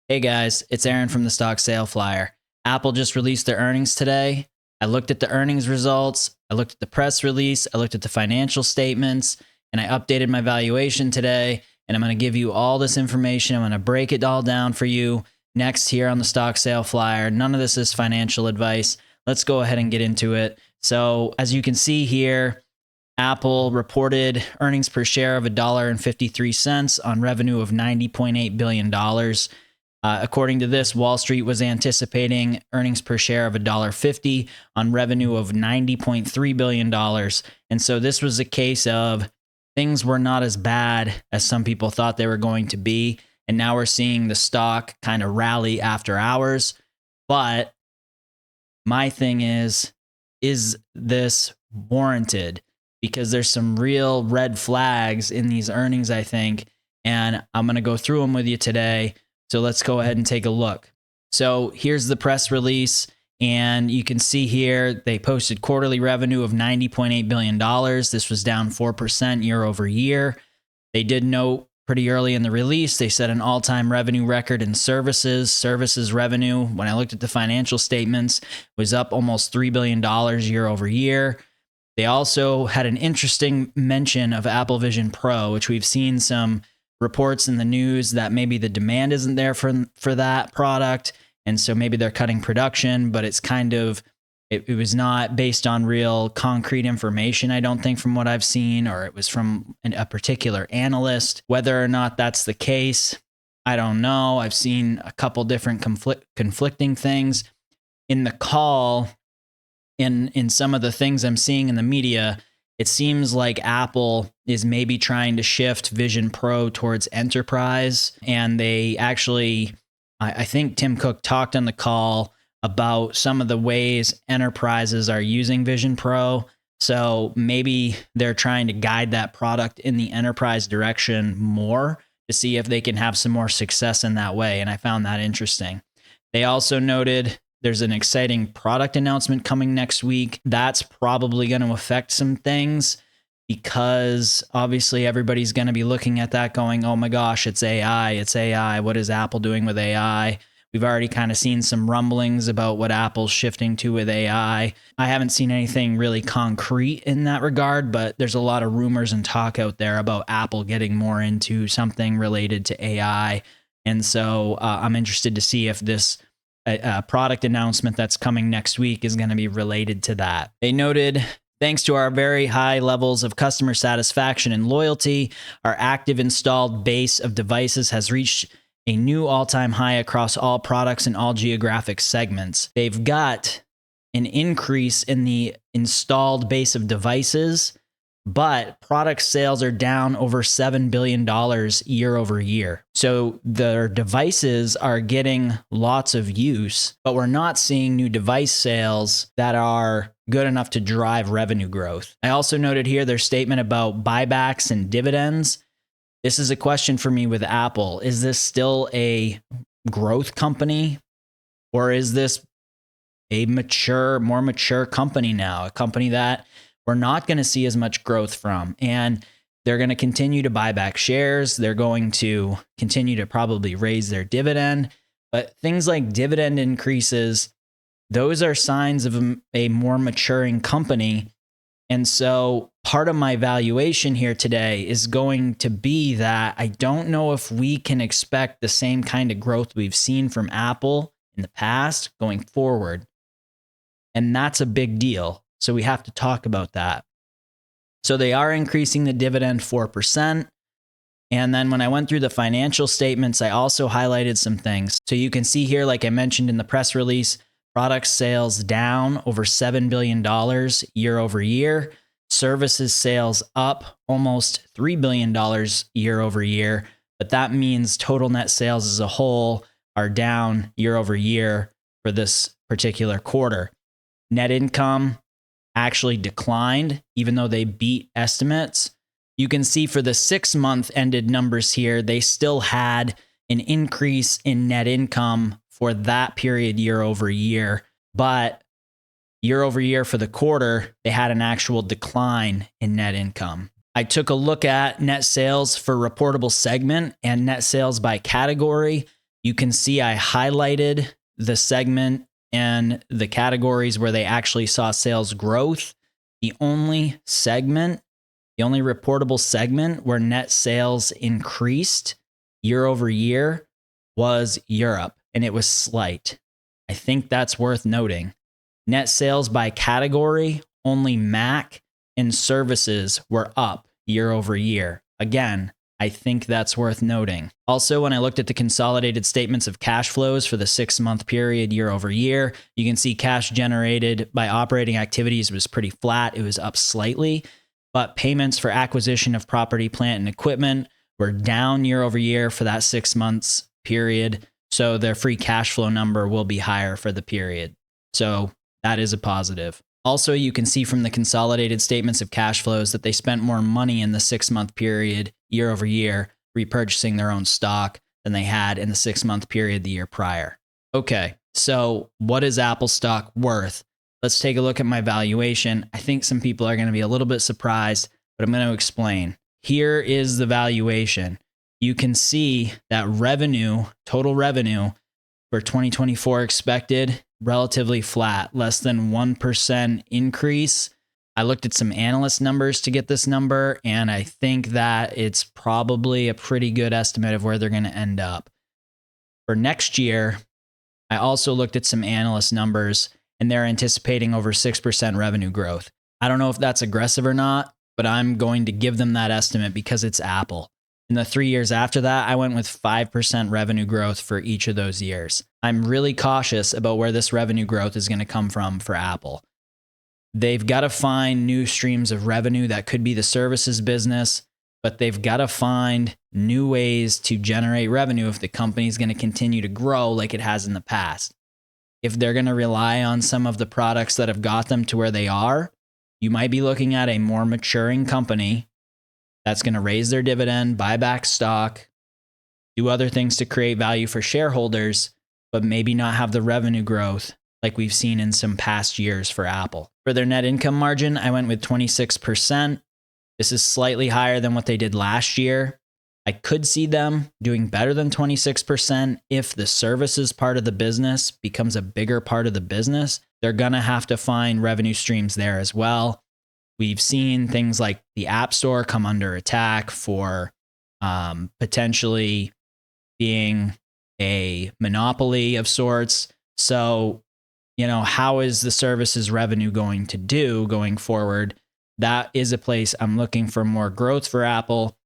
Hey guys, it's Aaron from the Stock Sale Flyer. Apple just released their earnings today. I looked at the earnings results, I looked at the press release, I looked at the financial statements, and I updated my valuation today. And I'm going to give you all this information. I'm going to break it all down for you next here on the Stock Sale Flyer. None of this is financial advice. Let's go ahead and get into it. So, as you can see here, Apple reported earnings per share of $1.53 on revenue of $90.8 billion. According to this, Wall Street was anticipating earnings per share of $1.50 on revenue of $90.3 billion. And so this was a case of things were not as bad as some people thought they were going to be. And now we're seeing the stock kind of rally after hours. But my thing is this warranted? Because there's some real red flags in these earnings, I think. And I'm going to go through them with you today. So let's go ahead and take a look. So here's the press release, and you can see here they posted quarterly revenue of $90.8 billion. This was down 4% year over year. They did note pretty early in the release, they set an all-time revenue record in services. Services revenue, when I looked at the financial statements, was up almost $3 billion year over year. They also had an interesting mention of Apple Vision Pro, which we've seen some reports in the news that maybe the demand isn't there for that product. And so maybe they're cutting production, but it's kind of, it was not based on real concrete information, I don't think, from what I've seen, or it was from a particular analyst. Whether or not that's the case, I don't know. I've seen a couple different conflicting things in the call. In some of the things I'm seeing in the media, it seems like Apple is maybe trying to shift Vision Pro towards enterprise. And they actually, I think Tim Cook talked on the call about some of the ways enterprises are using Vision Pro. So maybe they're trying to guide that product in the enterprise direction more to see if they can have some more success in that way. And I found that interesting. They also noted there's an exciting product announcement coming next week. That's probably going to affect some things because obviously everybody's going to be looking at that going, oh my gosh, it's AI, it's AI. What is Apple doing with AI? We've already kind of seen some rumblings about what Apple's shifting to with AI. I haven't seen anything really concrete in that regard, but there's a lot of rumors and talk out there about Apple getting more into something related to AI. And so I'm interested to see if this a product announcement that's coming next week is going to be related to that. They noted, thanks to our very high levels of customer satisfaction and loyalty, our active installed base of devices has reached a new all-time high across all products and all geographic segments. They've got an increase in the installed base of devices, but product sales are down over $7 billion year over year. So their devices are getting lots of use, but we're not seeing new device sales that are good enough to drive revenue growth. I also noted here their statement about buybacks and dividends. This is a question for me with Apple. Is this still a growth company, or is this a more mature company now? A company that we're not going to see as much growth from, and they're going to continue to buy back shares. They're going to continue to probably raise their dividend, but things like dividend increases, those are signs of a more maturing company. And so part of my valuation here today is going to be that I don't know if we can expect the same kind of growth we've seen from Apple in the past going forward. And that's a big deal. So we have to talk about that. So they are increasing the dividend 4%. And then when I went through the financial statements, I also highlighted some things. So you can see here, like I mentioned in the press release, product sales down over $7 billion year over year. Services sales up almost $3 billion year over year. But that means total net sales as a whole are down year over year for this particular quarter. Net income actually declined, even though they beat estimates. You can see for the 6-month ended numbers here, they still had an increase in net income for that period year over year. But year over year for the quarter, they had an actual decline in net income. I took a look at net sales for reportable segment and net sales by category. You can see I highlighted the segment and the categories where they actually saw sales growth. The only reportable segment where net sales increased year over year was Europe, and it was slight. I think that's worth noting. Net sales by category, only Mac and services were up year over year. Again, I think that's worth noting. Also, when I looked at the consolidated statements of cash flows for the 6-month period year over year, you can see cash generated by operating activities was pretty flat. It was up slightly, but payments for acquisition of property, plant, and equipment were down year over year for that 6 months period. So their free cash flow number will be higher for the period. So that is a positive. Also, you can see from the consolidated statements of cash flows that they spent more money in the 6-month period year over year repurchasing their own stock than they had in the 6-month period the year prior. Okay, so what is Apple stock worth? Let's take a look at my valuation. I think some people are going to be a little bit surprised, but I'm going to explain. Here is the valuation. You can see that total revenue for 2024 expected, relatively flat, less than 1% increase. I looked at some analyst numbers to get this number, and I think that it's probably a pretty good estimate of where they're going to end up. For next year, I also looked at some analyst numbers, and they're anticipating over 6% revenue growth. I don't know if that's aggressive or not, but I'm going to give them that estimate because it's Apple. In the 3 years after that, I went with 5% revenue growth for each of those years. I'm really cautious about where this revenue growth is going to come from for Apple. They've got to find new streams of revenue. That could be the services business, but they've got to find new ways to generate revenue if the company is going to continue to grow like it has in the past. If they're going to rely on some of the products that have got them to where they are, you might be looking at a more maturing company that's going to raise their dividend, buy back stock, do other things to create value for shareholders, but maybe not have the revenue growth like we've seen in some past years for Apple. For their net income margin, I went with 26%. This is slightly higher than what they did last year. I could see them doing better than 26% if the services part of the business becomes a bigger part of the business. They're going to have to find revenue streams there as well. We've seen things like the App Store come under attack for potentially being a monopoly of sorts. So, how is the services revenue going to do going forward? That is a place I'm looking for more growth for Apple.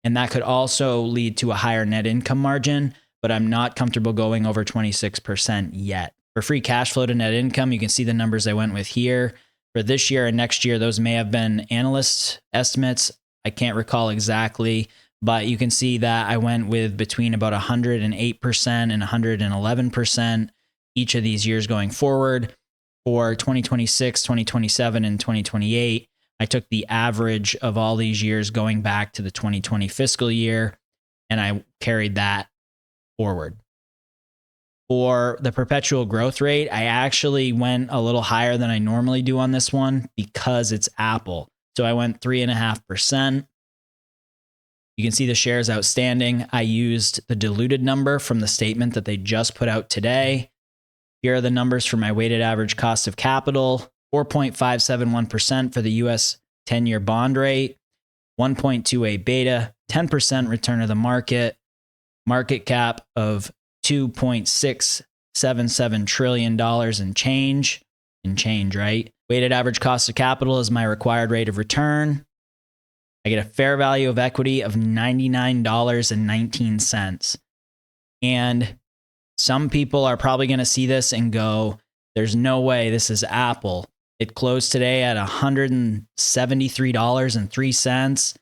And that could also lead to a higher net income margin, but I'm not comfortable going over 26% yet. For free cash flow to net income, you can see the numbers I went with here. For this year and next year, those may have been analyst estimates. I can't recall exactly, but you can see that I went with between about 108% and 111% each of these years going forward. For 2026, 2027, and 2028, I took the average of all these years going back to the 2020 fiscal year, and I carried that forward. For the perpetual growth rate, I actually went a little higher than I normally do on this one because it's Apple. So I went 3.5%. You can see the shares outstanding. I used the diluted number from the statement that they just put out today. Here are the numbers for my weighted average cost of capital, 4.571% for the US 10-year bond rate, 1.28 beta, 10% return of the market cap of $2.677 trillion in change, right? Weighted average cost of capital is my required rate of return. I get a fair value of equity of $99.19. And some people are probably going to see this and go, there's no way this is Apple. It closed today at $173.03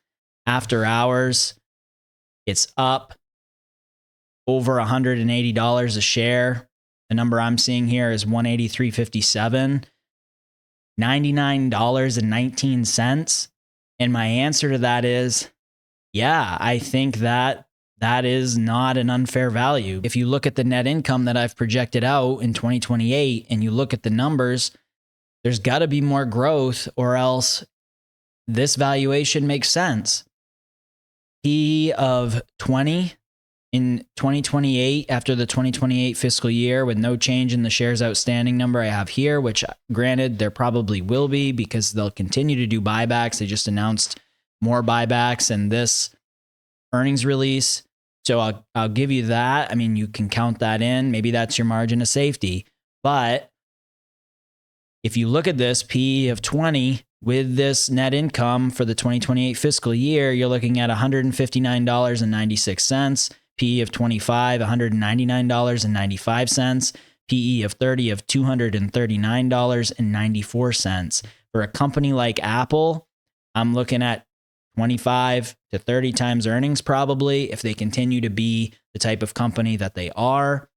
after hours. It's up over $180 a share. The number I'm seeing here is $183.57, $99.19. And my answer to that is, yeah, I think that is not an unfair value. If you look at the net income that I've projected out in 2028 and you look at the numbers, there's got to be more growth or else this valuation makes sense. P of 20 in 2028, after the 2028 fiscal year, with no change in the shares outstanding number I have here, which granted there probably will be because they'll continue to do buybacks. They just announced more buybacks in this earnings release. So I'll give you that. I mean, you can count that in. Maybe that's your margin of safety. But if you look at this PE of 20 with this net income for the 2028 fiscal year, you're looking at $159.96. PE of 25, $199.95. PE of 30 of $239.94. For a company like Apple, I'm looking at 25 to 30 times earnings probably if they continue to be the type of company that they are.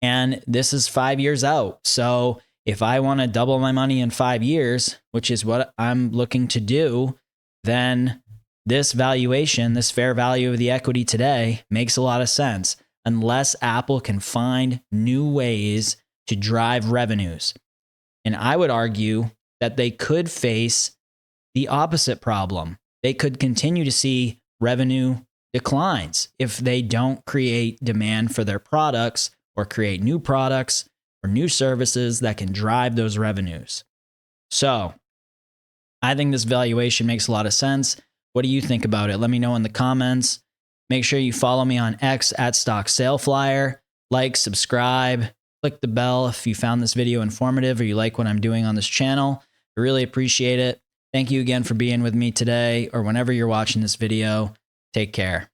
And this is 5 years out. So if I want to double my money in 5 years, which is what I'm looking to do, then this valuation, this fair value of the equity today makes a lot of sense unless Apple can find new ways to drive revenues. And I would argue that they could face the opposite problem. They could continue to see revenue declines if they don't create demand for their products or create new products or new services that can drive those revenues. So I think this valuation makes a lot of sense. What do you think about it? Let me know in the comments. Make sure you follow me on X at StockSaleFlyer. Like, subscribe, click the bell if you found this video informative or you like what I'm doing on this channel. I really appreciate it. Thank you again for being with me today or whenever you're watching this video. Take care.